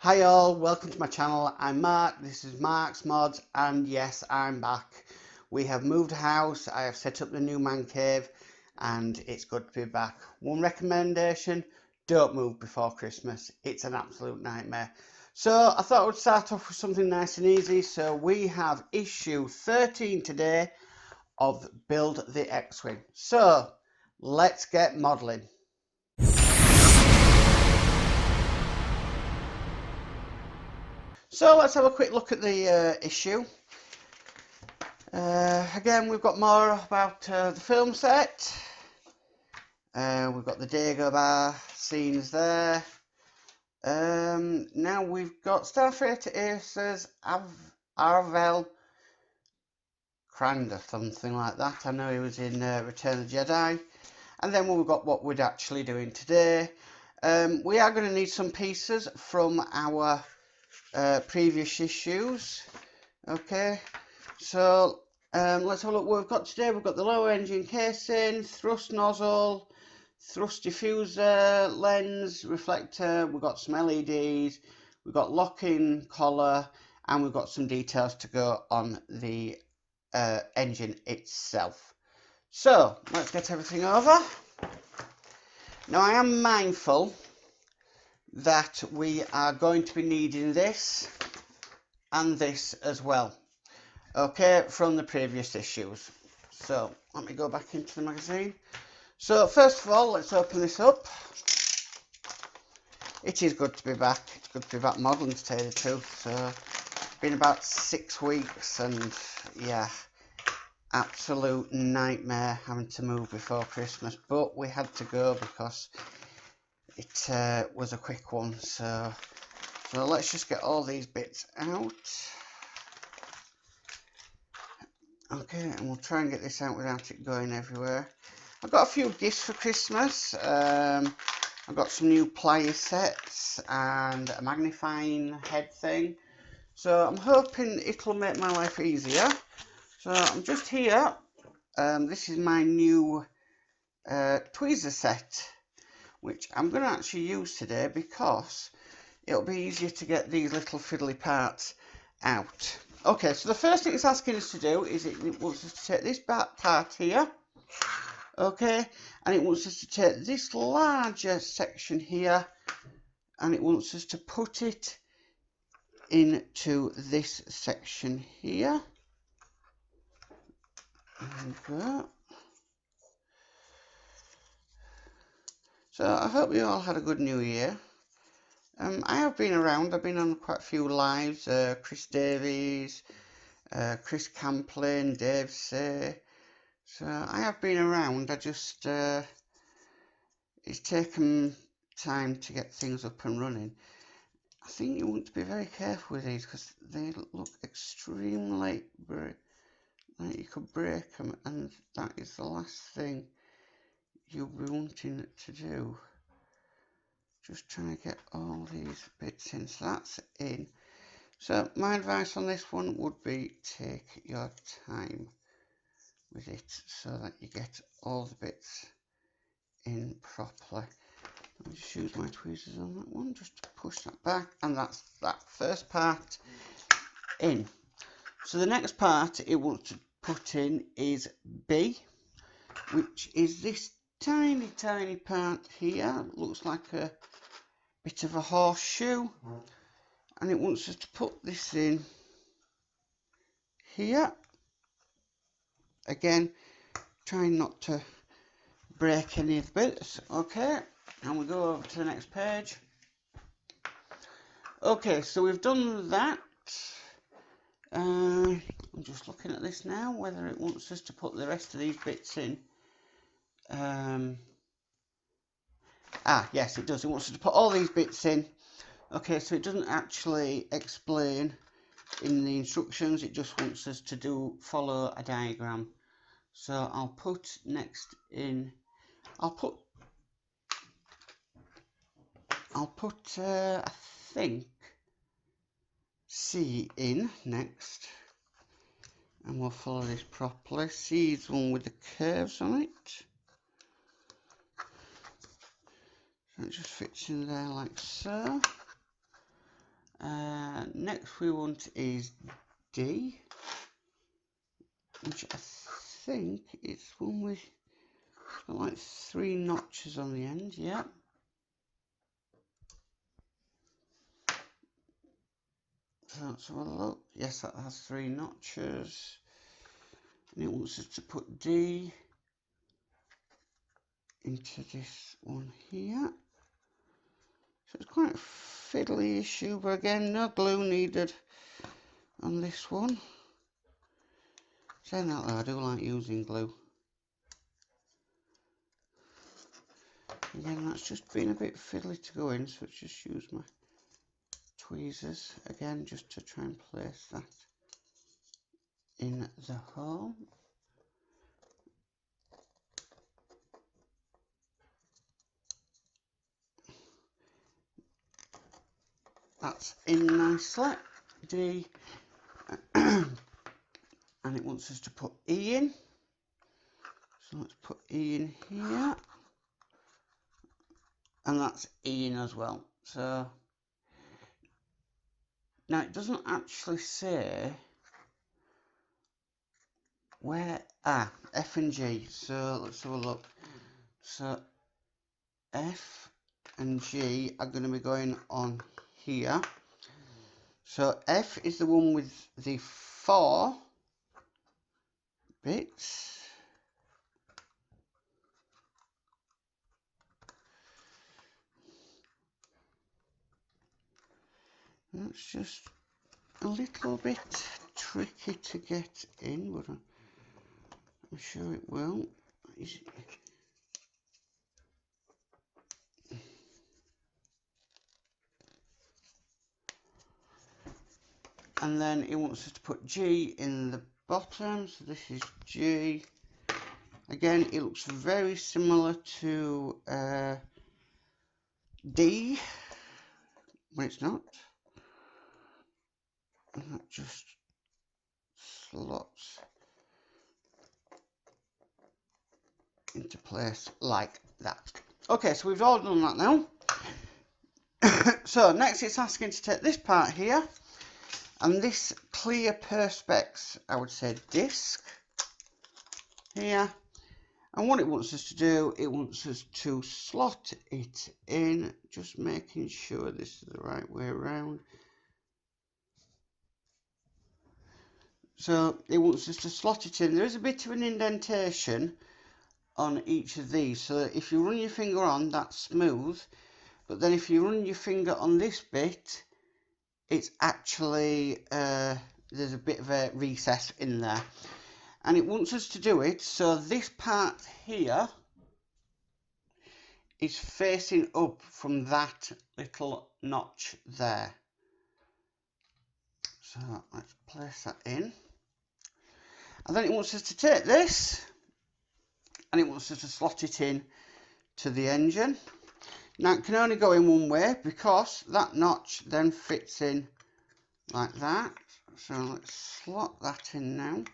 Hi all, welcome to my channel. I'm Mark, this is Mark's Mods, and yes, I'm back. We have moved house, I have set up the new man cave, and it's good to be back. One recommendation, don't move before Christmas. It's an absolute nightmare. So I thought I would start off with something nice and easy. So we have issue 13 today of Build the X-Wing. So let's get modelling. So let's have a quick look at the issue. Again, we've got more about the film set. We've got the Dagobah scenes there. Now we've got Starfighter Aces, Arvel Krand or something like that. I know he was in Return of the Jedi. And then we've got what we're actually doing today. We are going to need some pieces from our previous issues. Okay, so let's have a look what we've got today. We've got the lower engine casing, thrust nozzle, thrust diffuser, lens, reflector, we've got some LEDs, we've got locking collar, and we've got some details to go on the engine itself. So let's get everything over. Now I am mindful that we are going to be needing this and this as well, okay, from the previous issues. So let me go back into the magazine. So first of all, let's open this up. It is good to be back. It's good to be back modelling, to tell you the truth. So it's been about 6 weeks, and yeah, absolute nightmare having to move before Christmas, but we had to go because it was a quick one. So let's just get all these bits out. Okay, and we'll try and get this out without it going everywhere. I've got a few gifts for Christmas. I've got some new plier sets and a magnifying head thing. So I'm hoping it'll make my life easier. So I'm just here. This is my new tweezer set, which I'm going to actually use today because it'll be easier to get these little fiddly parts out. Okay, so the first thing it's asking us to do is it wants us to take this part here, okay, and it wants us to take this larger section here, and it wants us to put it into this section here. There we go. So I hope you all had a good New Year. I have been around. I've been on quite a few lives. Chris Davies, Chris Camplin, Dave Say. So I have been around. I just it's taken time to get things up and running. I think you want to be very careful with these because they look extremely like you could break them, and that is the last thing you'll be wanting to do. Just trying to get all these bits in. So that's in. So my advice on this one would be take your time with it so that you get all the bits in properly. Let me just use my tweezers on that one just to push that back, and that's that first part in. So the next part it wants to put in is B, which is this tiny part here. It looks like a bit of a horseshoe, and it wants us to put this in here. Again, trying not to break any of the bits. Okay, and we go over to the next page. Okay, so we've done that. I'm just looking at this now, whether it wants us to put the rest of these bits in. Yes, it does. It wants us to put all these bits in. Okay, so it doesn't actually explain in the instructions. It just wants us to follow a diagram. So I'll put next in. I'll put I think C in next, and we'll follow this properly. C is one with the curves on it. So it just fits in there like so. Next we want is D, which I think it's one with like 3 notches on the end. Yeah. So let's have a look. Yes, that has 3 notches. And it wants us to put D into this one here. So it's quite a fiddly issue, but again, no glue needed on this one. Saying that though, I do like using glue. Again, that's just been a bit fiddly to go in, so let's just use my tweezers again just to try and place that in the hole. That's in nicely. D. And it wants us to put E in. So let's put E in here. And that's E in as well. So now it doesn't actually say where, F and G. So let's have a look. So F and G are going to be going on here. So F is the one with the 4 bits. That's just a little bit tricky to get in, but I'm sure it will. And then it wants us to put G in the bottom, so this is G. Again, it looks very similar to D, when it's not. And that just slots into place like that. Okay, so we've all done that now. So next it's asking to take this part here and this clear perspex, I would say, disc here, and what it wants us to do, it wants us to slot it in, just making sure this is the right way around. So it wants us to slot it in. There is a bit of an indentation on each of these, so that if you run your finger on, that's smooth, but then if you run your finger on this bit, it's actually there's a bit of a recess in there, and it wants us to do it so this part here is facing up from that little notch there. So let's place that in, and then it wants us to take this and it wants us to slot it in to the engine. Now it can only go in one way because that notch then fits in like that. So let's slot that in now.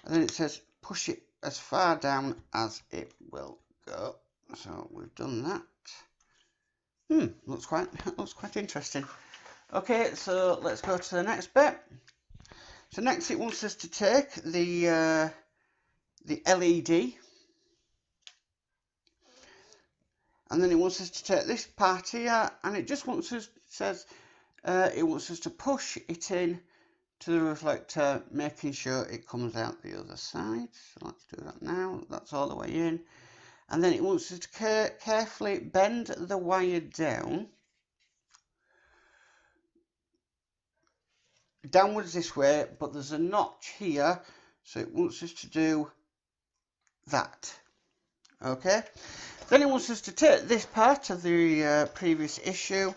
And then it says push it as far down as it will go. So we've done that. Looks quite interesting. Okay, so let's go to the next bit. So next it wants us to take the LED, and then it wants us to take this part here, and it just wants us, it wants us to push it in to the reflector, making sure it comes out the other side. So let's do that now. That's all the way in, and then it wants us to carefully bend the wire downwards this way, but there's a notch here, so it wants us to do that. Okay, then it wants us to take this part of the previous issue,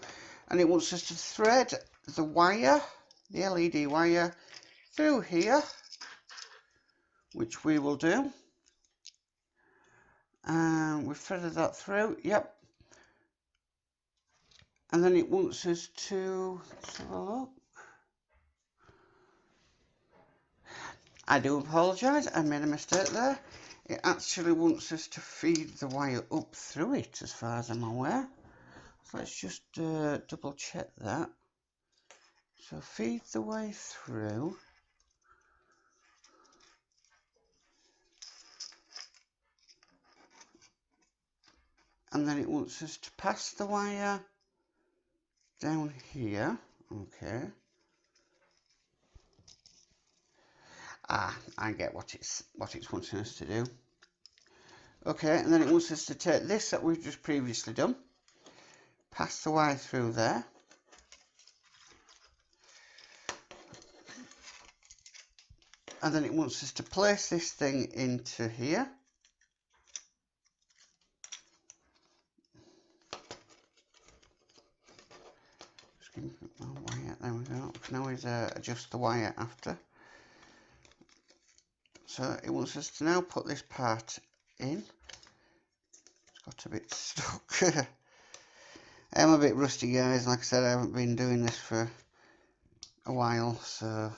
and it wants us to thread the wire, the LED wire, through here, which we will do. And we've threaded that through, yep. And then it wants us to, let's have a look. I do apologise, I made a mistake there. It actually wants us to feed the wire up through it, as far as I'm aware. So let's just double check that. So feed the way through. And then it wants us to pass the wire down here. Okay. I get what it's wanting us to do. Okay, and then it wants us to take this that we've just previously done, pass the wire through there, and then it wants us to place this thing into here. Just give me a bit more wire. There we go. We can always adjust the wire after. So it wants us to now put this part in. It's got a bit stuck. I'm a bit rusty, guys. Like I said, I haven't been doing this for a while, so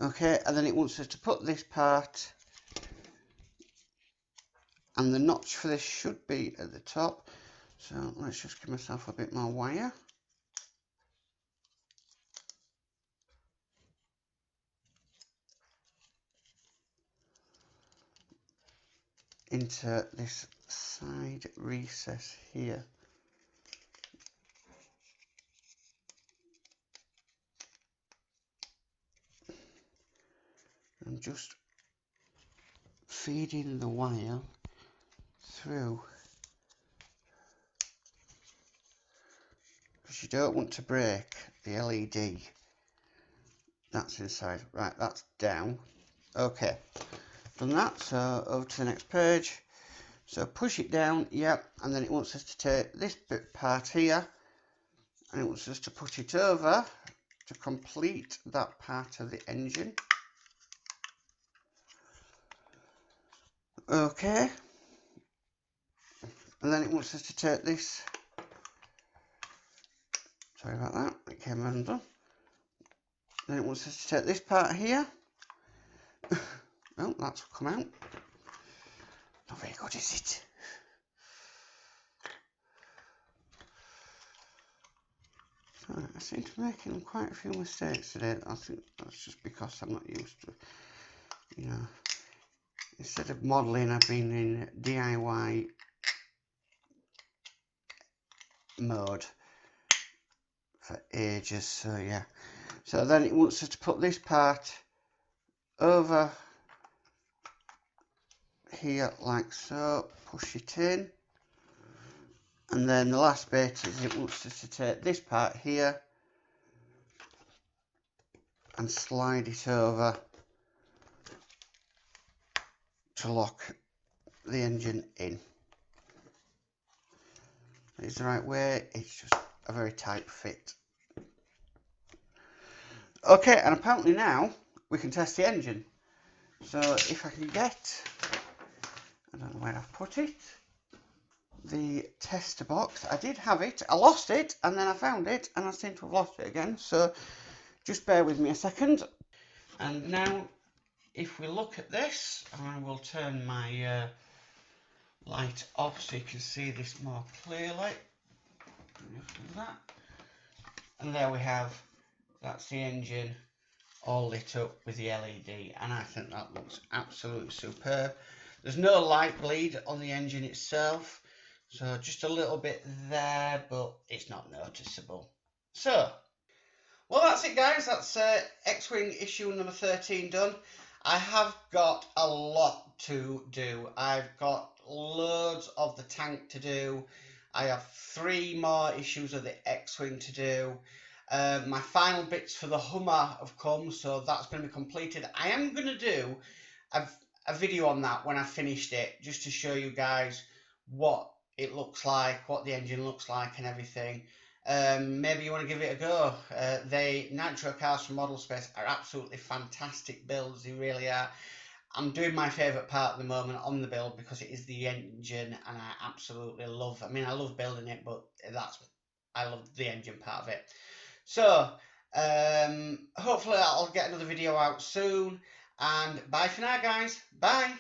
okay. And then it wants us to put this part, and the notch for this should be at the top. So let's just give myself a bit more wire. Into this side recess here. I'm just feeding the wire through, because you don't want to break the LED that's inside. Right, that's down. Okay, done that. So over to the next page. So push it down, yep, and then it wants us to take this bit part here, and it wants us to put it over to complete that part of the engine. Okay, and then it wants us to take this, sorry about that, it came undone. Then it wants us to take this part here. Oh, that's come out. Not very good, is it? So I seem to be making quite a few mistakes today. I think that's just because I'm not used to, you know, instead of modelling, I've been in DIY mode for ages. So yeah. So then it wants us to put this part over here like so, push it in, and then the last bit is it wants us to take this part here and slide it over to lock the engine in. It's the right way, it's just a very tight fit. Okay, and apparently now we can test the engine. So if I can get, I don't know where I've put it, the tester box. I did have it, I lost it, and then I found it, and I seem to have lost it again. So just bear with me a second. And now, if we look at this, I will turn my light off so you can see this more clearly. Just do that. And there we have, that's the engine all lit up with the LED, and I think that looks absolutely superb. There's no light bleed on the engine itself, so just a little bit there, but it's not noticeable. So, well, that's it, guys. That's X-Wing issue number 13 done. I have got a lot to do. I've got loads of the tank to do. I have 3 more issues of the X-Wing to do. My final bits for the Hummer have come, so that's going to be completed. I am going to do a video on that when I finished it, just to show you guys what it looks like, what the engine looks like and everything. Maybe you want to give it a go. The Nitro cars from Model Space are absolutely fantastic builds, they really are. I'm doing my favourite part at the moment on the build because it is the engine, and I absolutely love, I mean, I love building it, but I love the engine part of it. So, hopefully I'll get another video out soon, and bye for now, guys. Bye.